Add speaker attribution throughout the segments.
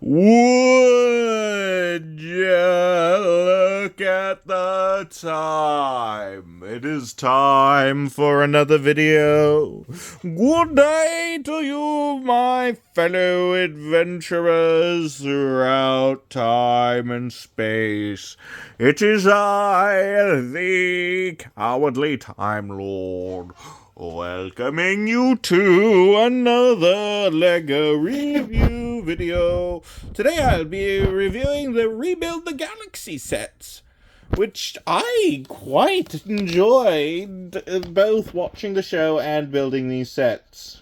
Speaker 1: Would you look at the time? It is time for another video. Good day to you, my fellow adventurers throughout time and space. It is I, the Cowardly Time Lord, welcoming you to another LEGO review video. Today I'll be reviewing the Rebuild the Galaxy sets, which I quite enjoyed both watching the show and building these sets.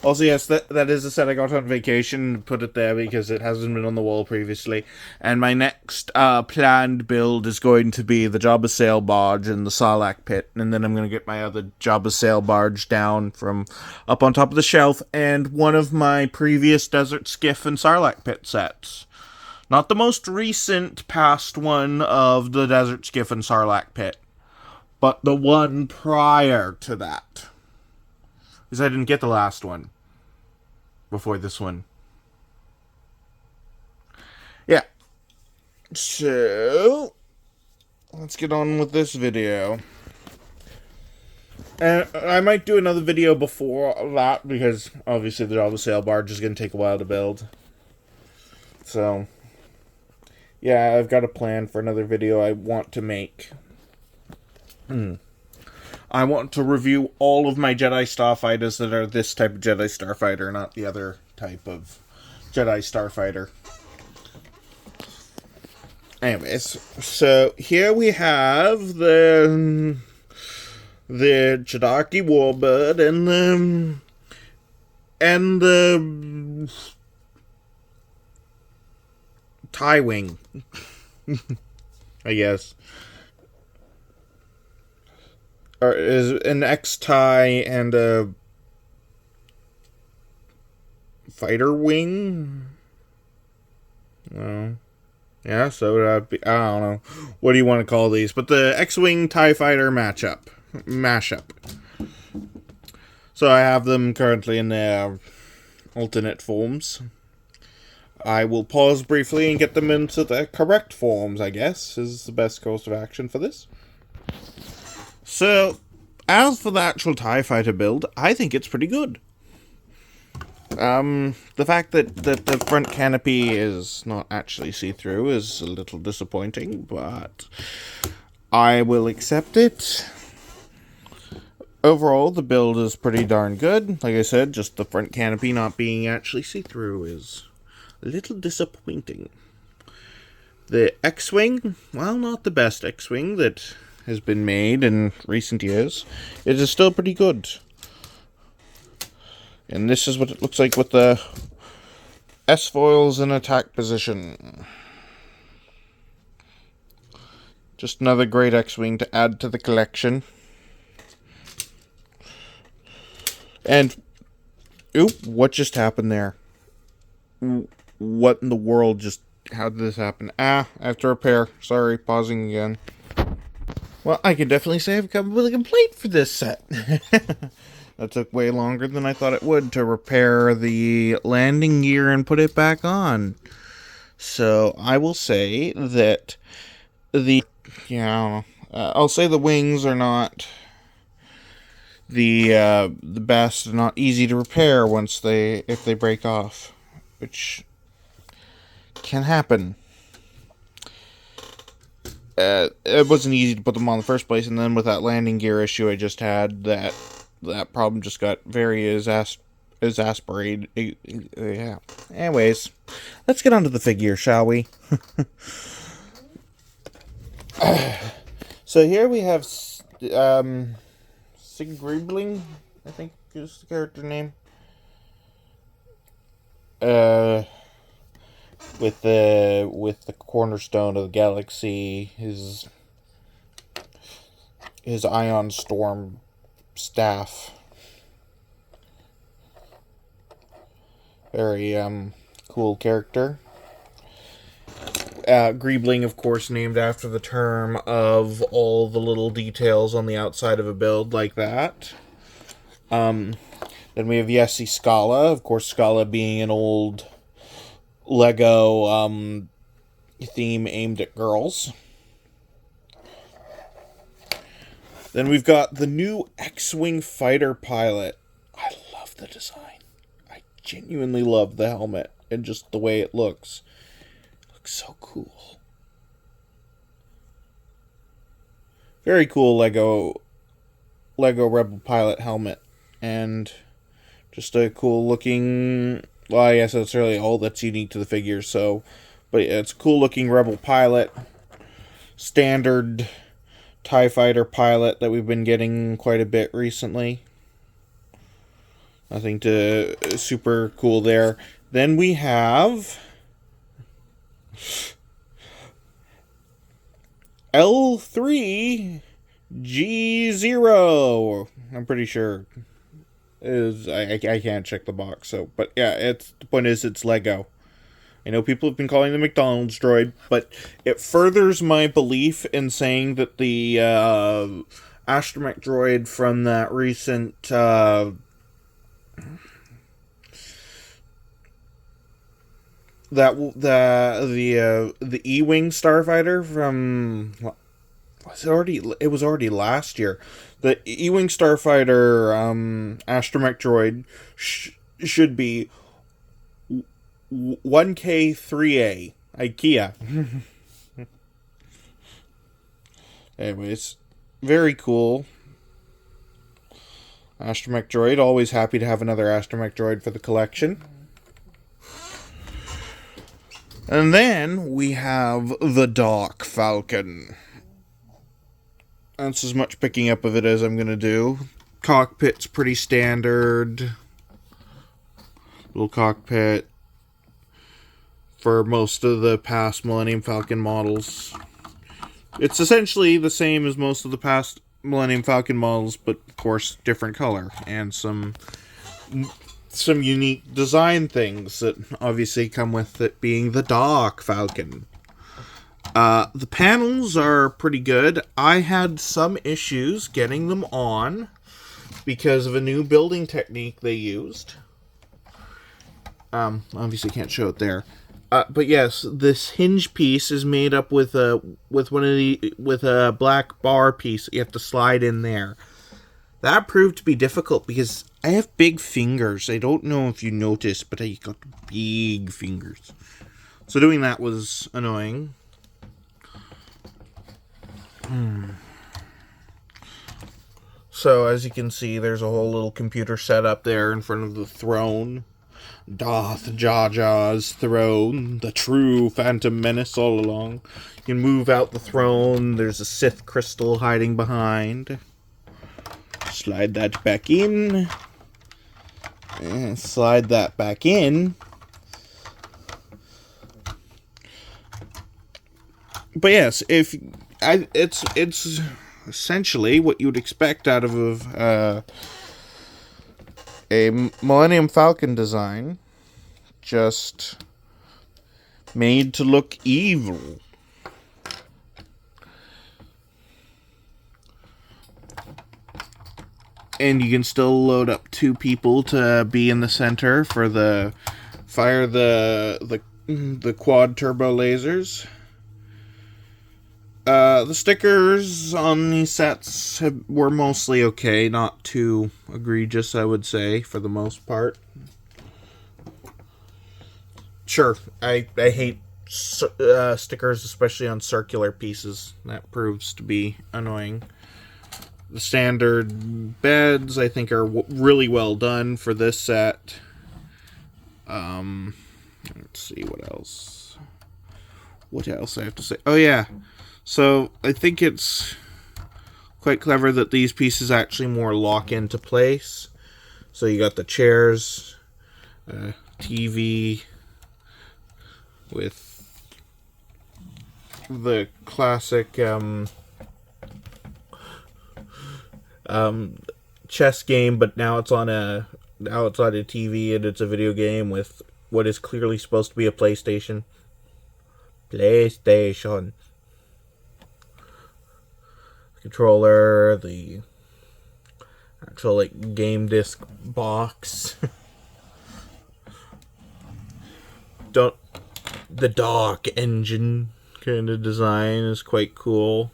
Speaker 1: Also, yes, that is a set I got on vacation. Put it there because it hasn't been on the wall previously. And my next planned build is going to be the Jabba sail barge and the Sarlacc pit. And then I'm going to get my other Jabba sail barge down from up on top of the shelf. And one of my previous Desert Skiff and Sarlacc pit sets. Not the most recent past one of the Desert Skiff and Sarlacc pit, but the one prior to that. Because I didn't get the last one before this one. Yeah. So, let's get on with this video. And I might do another video before that, because obviously the Jabba sail barge is going to take a while to build. So, yeah, I've got a plan for another video I want to make. I want to review all of my Jedi Starfighters that are this type of Jedi Starfighter, not the other type of Jedi Starfighter. Anyways, so here we have the Jadaki Warbird and the TIE Wing, I guess. Or is an X-TIE and a fighter wing? Well, yeah, so that'd be, I don't know. What do you want to call these? But the X-Wing TIE Fighter mashup. So I have them currently in their alternate forms. I will pause briefly and get them into their correct forms, I guess, is the best course of action for this. So, as for the actual TIE Fighter build, I think it's pretty good. The fact that the front canopy is not actually see-through is a little disappointing, but I will accept it. Overall, the build is pretty darn good. Like I said, just the front canopy not being actually see-through is a little disappointing. The X-Wing, well, not the best X-Wing that has been made in recent years. It is still pretty good. And this is what it looks like with the S-foils in attack position. Just another great X-Wing to add to the collection. And, oop, what just happened there? What in the world just, how did this happen? I have to repair. Sorry, pausing again. Well, I can definitely say I've come with a complaint for this set. That took way longer than I thought it would to repair the landing gear and put it back on. So, I will say that I'll say the wings are not the best, not easy to repair if they break off, which can happen. It wasn't easy to put them on in the first place, and then with that landing gear issue I just had, that problem just got very exasperated. Yeah. Anyways, let's get on to the figure, shall we? So here we have Sigriebling, I think is the character name. With the cornerstone of the galaxy, his Ion Storm staff. Very cool character. Griebling, of course, named after the term of all the little details on the outside of a build like that. Then we have Yessi Scala, of course, Scala being an old Lego theme aimed at girls. Then we've got the new X-Wing fighter pilot. I love the design. I genuinely love the helmet and just the way it looks. It looks so cool. Very cool Lego Rebel pilot helmet. And just a cool looking... Well, I guess that's really all that's unique to the figure, so... But yeah, it's a cool looking Rebel pilot. Standard TIE Fighter pilot that we've been getting quite a bit recently. Nothing to super cool there. Then we have L3G0. I'm pretty sure is I can't check the box. So, but yeah, the point is it's Lego. I know people have been calling the McDonald's droid, but it furthers my belief in saying that the astromech droid from that recent the E-Wing Starfighter from it was already last year. The E-Wing Starfighter astromech droid should be 1K3A IKEA. Anyways, very cool. Astromech droid, always happy to have another astromech droid for the collection. And then we have the Dark Falcon. That's as much picking up of it as I'm going to do. Cockpit's pretty standard. Little cockpit for most of the past Millennium Falcon models. It's essentially the same as most of the past Millennium Falcon models, but of course different color and some unique design things that obviously come with it being the Dark Falcon. The panels are pretty good. I had some issues getting them on because of a new building technique they used. Obviously can't show it there. But yes, this hinge piece is made up with a black bar piece you have to slide in there. That proved to be difficult because I have big fingers. I don't know if you noticed, but I got big fingers. So doing that was annoying. So as you can see, there's a whole little computer set up there in front of the throne. Darth Jar Jar's throne, the true Phantom Menace all along. You can move out the throne. There's a Sith crystal hiding behind. Slide that back in. And slide that back in. But yes, it's essentially what you'd expect out of a Millennium Falcon design, just made to look evil. And you can still load up 2 people to be in the center for the quad turbo lasers. The stickers on these sets were mostly okay, not too egregious, I would say, for the most part. Sure, I hate stickers, especially on circular pieces. That proves to be annoying. The standard beds, I think, are really well done for this set. Let's see, what else? What else I have to say? Oh, yeah. So, I think it's quite clever that these pieces actually more lock into place. So, you got the chairs, TV, with the classic chess game, but now it's on a TV and it's a video game with what is clearly supposed to be a PlayStation. Controller, the actual game disc box. the dock engine kind of design is quite cool.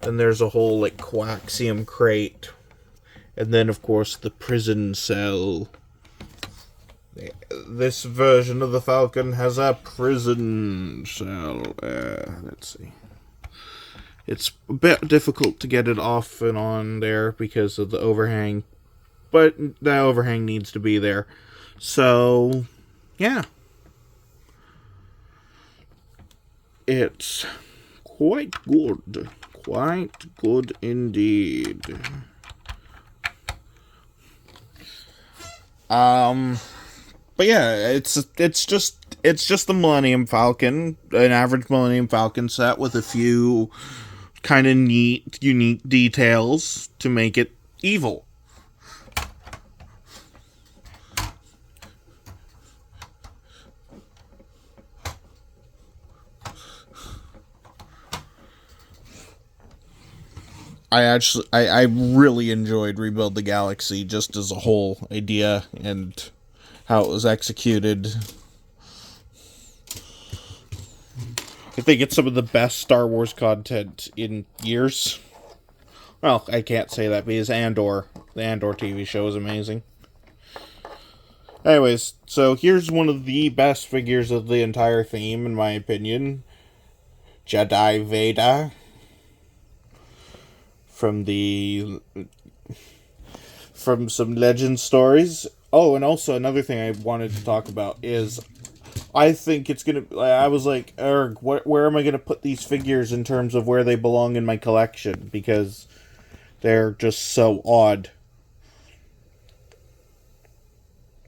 Speaker 1: Then there's a whole like coaxium crate, and then of course the prison cell. This version of the Falcon has a prison cell. Let's see. It's a bit difficult to get it off and on there because of the overhang, but the overhang needs to be there. So, yeah. It's quite good. Quite good indeed. But yeah, it's just the Millennium Falcon, an average Millennium Falcon set with a few kind of neat, unique details to make it evil. I really enjoyed Rebuild the Galaxy just as a whole idea and how it was executed. I think it's some of the best Star Wars content in years. Well, I can't say that because the Andor TV show is amazing. Anyways, so here's one of the best figures of the entire theme, in my opinion. Jedi Vader. From some legend stories. Oh, and also another thing I wanted to talk about is I think it's gonna. I was like, Erg, where am I gonna put these figures in terms of where they belong in my collection? Because they're just so odd.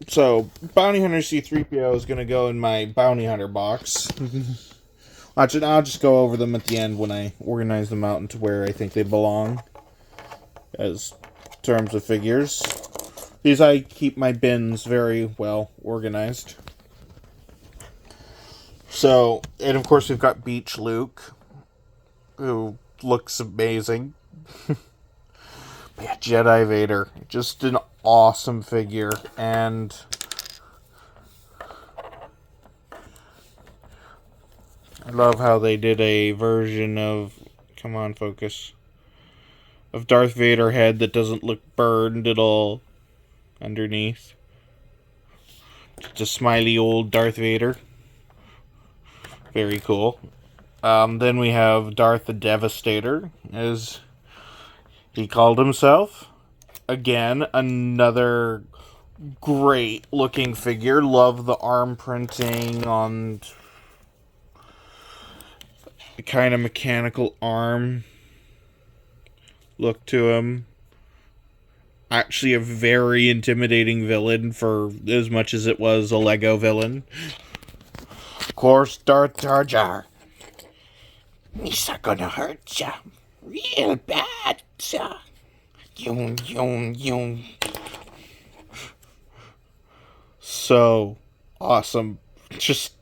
Speaker 1: So, Bounty Hunter C-3PO is gonna go in my Bounty Hunter box. Actually, I'll just go over them at the end when I organize them out into where I think they belong. As terms of figures. These I keep my bins very well organized. So, and of course we've got Beach Luke, who looks amazing. But yeah, Jedi Vader, just an awesome figure, and I love how they did a version of, come on, focus, of Darth Vader head that doesn't look burned at all underneath. Just a smiley old Darth Vader. Very cool. Then we have Darth the Devastator, as he called himself. Again, another great looking figure. Love the arm printing on the kind of mechanical arm look to him. Actually a very intimidating villain for as much as it was a Lego villain. Of course, Darth Jar Jar. He's gonna hurt ya real bad, ya. Yoom, yoom, yoom. So awesome. Just,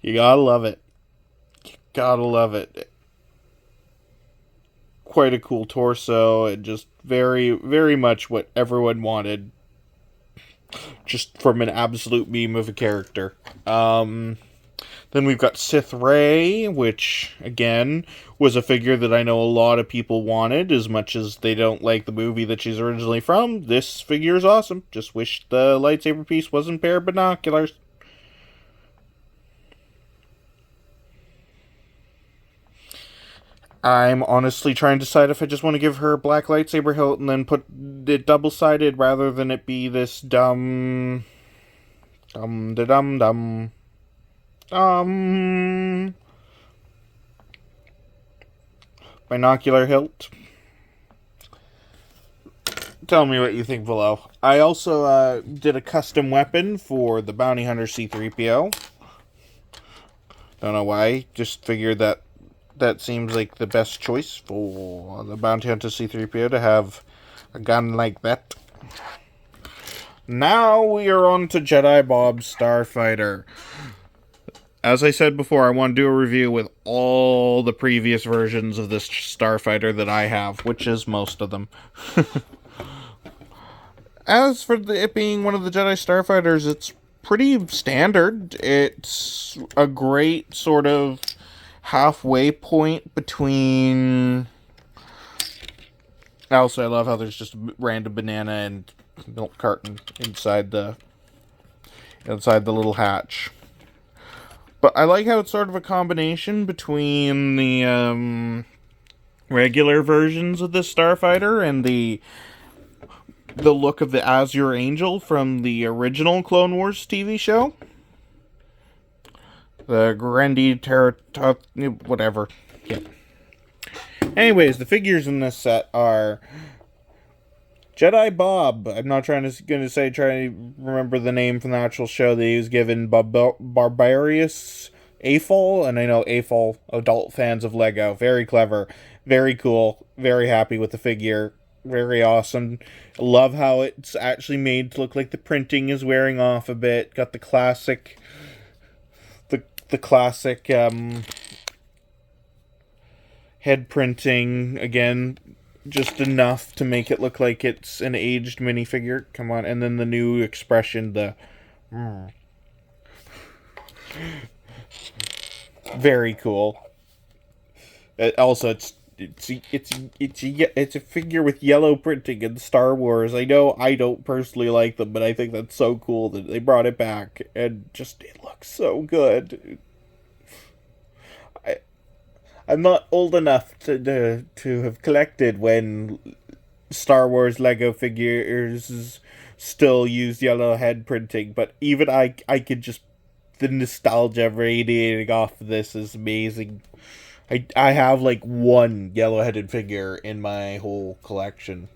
Speaker 1: you gotta love it. You gotta love it. Quite a cool torso, and just very, very much what everyone wanted. Just from an absolute meme of a character. Then we've got Sith Rey, which, again, was a figure that I know a lot of people wanted, as much as they don't like the movie that she's originally from. This figure is awesome. Just wish the lightsaber piece wasn't a pair of binoculars. I'm honestly trying to decide if I just want to give her a black lightsaber hilt and then put it double-sided rather than it be this dumb binocular hilt. Tell me what you think below. I also did a custom weapon for the Bounty Hunter C-3PO. Don't know why, just figured that seems like the best choice for the Bounty Hunter C-3PO to have a gun like that. Now we are on to Jedi Bob's Starfighter. As I said before, I want to do a review with all the previous versions of this Starfighter that I have, which is most of them. As for it being one of the Jedi Starfighters, it's pretty standard. It's a great sort of halfway point between. Also, I love how there's just a random banana and milk carton inside the little hatch. But I like how it's sort of a combination between the regular versions of this Starfighter and the look of the Azure Angel from the original Clone Wars TV show. The Grandy whatever. Yeah. Anyways, the figures in this set are Jedi Bob. I'm not trying to remember the name from the actual show that he was given. Barbarius Afol, and I know Afol, adult fans of Lego. Very clever, very cool, very happy with the figure. Very awesome. Love how it's actually made to look like the printing is wearing off a bit. Got the classic head printing again, just enough to make it look like it's an aged minifigure. Come on, and then the new expression, very cool. Also, it's a figure with yellow printing in Star Wars. I know I don't personally like them, but I think that's so cool that they brought it back, and just it looks so good. I'm not old enough to have collected when Star Wars Lego figures still use yellow head printing, but even I could just, the nostalgia radiating off of this is amazing. I have like one yellow-headed figure in my whole collection.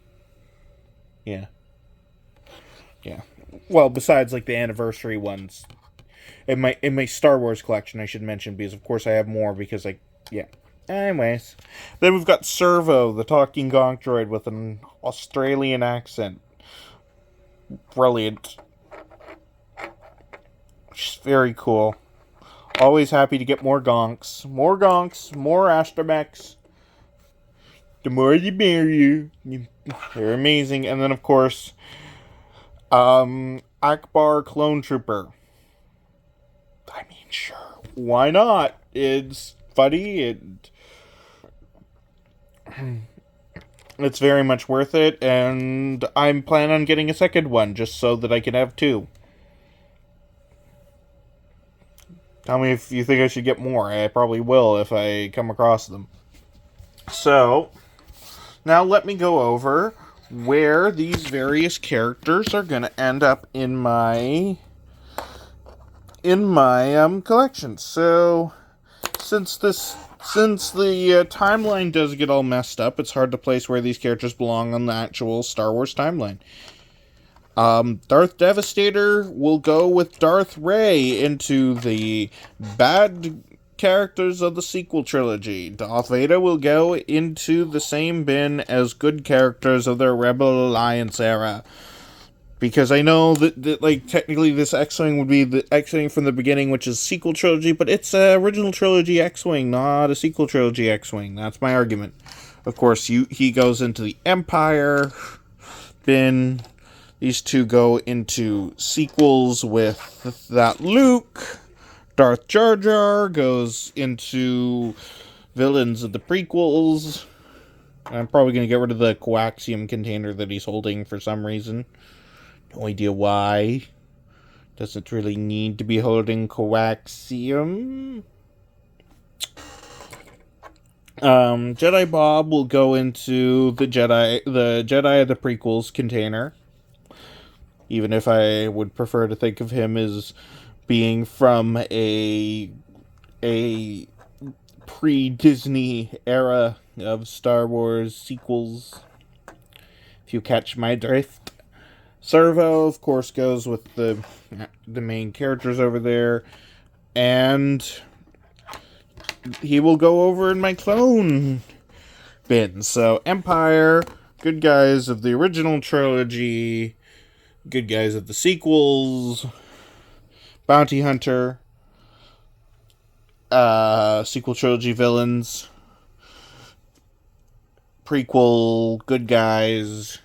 Speaker 1: Yeah. Yeah. Well, besides like the anniversary ones. In my Star Wars collection, I should mention, because of course I have more, because yeah. Anyways. Then we've got Servo, the talking gonk droid with an Australian accent. Brilliant. Just very cool. Always happy to get more gonks. More gonks, more astromechs. The more the merrier. They're amazing. And then, of course, Akbar Clone Trooper. I mean, sure. Why not? It's funny and it's very much worth it. And I'm planning on getting a second one just so that I can have two. Tell me if you think I should get more. I probably will if I come across them. So, now let me go over where these various characters are going to end up in my collection. So, since the timeline does get all messed up, it's hard to place where these characters belong on the actual Star Wars timeline. Darth Devastator will go with Darth Rey into the bad characters of the sequel trilogy. Darth Vader will go into the same bin as good characters of the Rebel Alliance era. Because I know that like, technically this X-Wing would be the X-Wing from the beginning, which is sequel trilogy, but it's a original trilogy X-Wing, not a sequel trilogy X-Wing. That's my argument. Of course, he goes into the Empire bin. These two go into sequels with that Luke. Darth Jar Jar goes into villains of the prequels. I'm probably going to get rid of the coaxium container that he's holding for some reason. No idea why. Doesn't really need to be holding coaxium. Jedi Bob will go into the Jedi of the prequels container. Even if I would prefer to think of him as being from a pre-Disney era of Star Wars sequels, if you catch my drift. Servo, of course, goes with the main characters over there, and he will go over in my clone bin. So, Empire, good guys of the original trilogy, good guys of the sequels, Bounty Hunter, sequel trilogy villains, prequel good guys,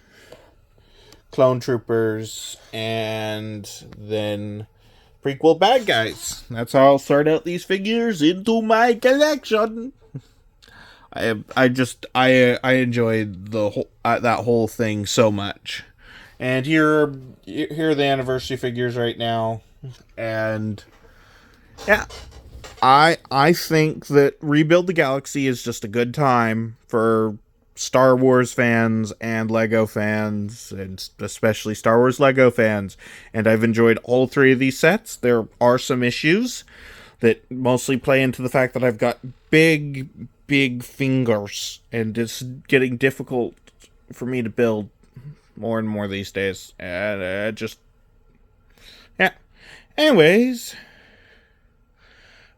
Speaker 1: clone troopers, and then prequel bad guys. That's how I'll start out these figures into my collection. I enjoyed the whole that whole thing so much. And here are the anniversary figures right now. And yeah, I think that Rebuild the Galaxy is just a good time for Star Wars fans and Lego fans, and especially Star Wars Lego fans. And I've enjoyed all three of these sets. There are some issues that mostly play into the fact that I've got big fingers, and it's getting difficult for me to build more and more these days. And yeah. Anyways,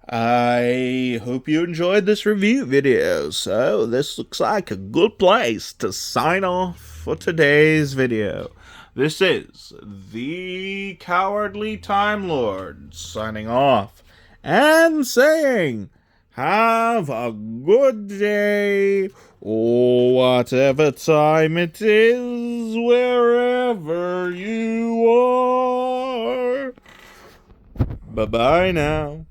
Speaker 1: I hope you enjoyed this review video. So this looks like a good place to sign off for today's video. This is the Cowardly Time Lord signing off and saying, have a good day, or whatever time it is, wherever you are. Bye-bye now.